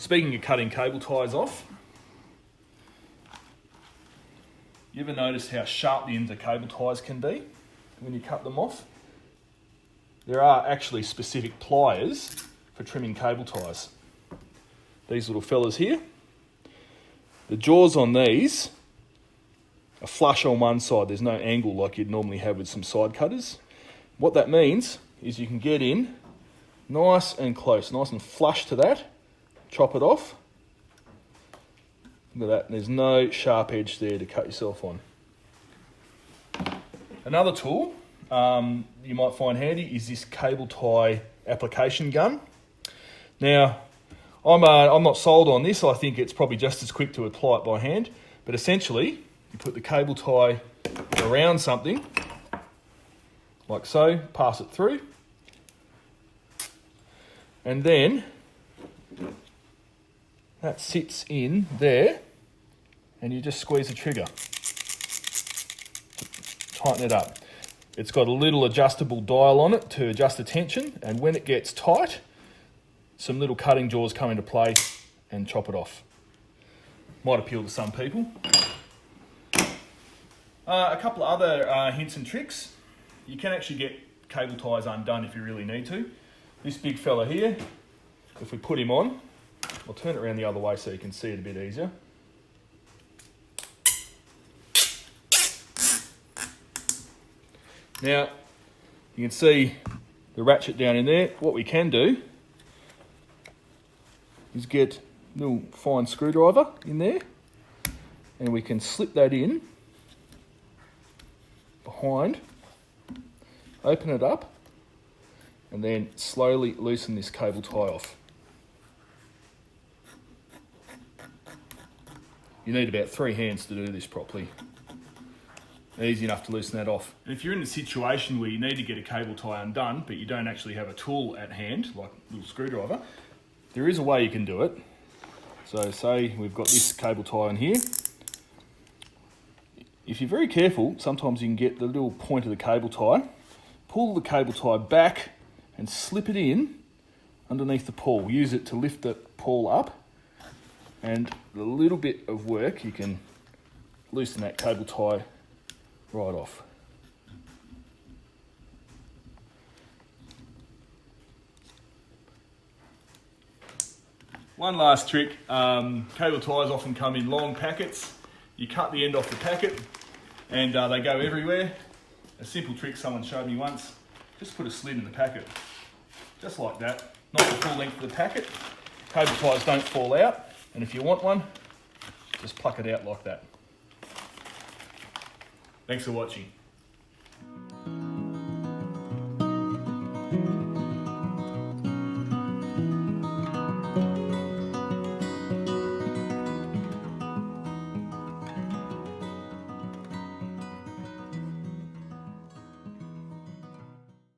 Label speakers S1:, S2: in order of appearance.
S1: Speaking of cutting cable ties off, you ever notice how sharp the ends of cable ties can be when you cut them off? There are actually specific pliers for trimming cable ties. These little fellas here. The jaws on these are flush on one side. There's no angle like you'd normally have with some side cutters. What that means is you can get in nice and close, nice and flush to that, chop it off. Look at that, there's no sharp edge there to cut yourself on. Another tool you might find handy is this cable tie application gun. Now, I'm not sold on this. I think it's probably just as quick to apply it by hand, but essentially you put the cable tie around something like so, pass it through, and then that sits in there, and you just squeeze the trigger. Tighten it up. It's got a little adjustable dial on it to adjust the tension, and when it gets tight, some little cutting jaws come into play and chop it off. Might appeal to some people. A couple of other hints and tricks. You can actually get cable ties undone if you really need to. This big fella here, if we put him on, I'll turn it around the other way so you can see it a bit easier. Now, you can see the ratchet down in there. What we can do is get a little fine screwdriver in there, and we can slip that in behind, open it up, and then slowly loosen this cable tie off. You need about 3 hands to do this properly. Easy enough to loosen that off. And if you're in a situation where you need to get a cable tie undone, but you don't actually have a tool at hand, like a little screwdriver, there is a way you can do it. So say we've got this cable tie in here. If you're very careful, sometimes you can get the little point of the cable tie, pull the cable tie back and slip it in underneath the pawl. Use it to lift the pawl up, and a little bit of work, you can loosen that cable tie right off. One last trick, cable ties often come in long packets. You cut the end off the packet and they go everywhere. A simple trick someone showed me once, just put a slit in the packet, just like that, not the full length of the packet. Cable ties don't fall out, and if you want one, just pluck it out like that. Thanks for watching.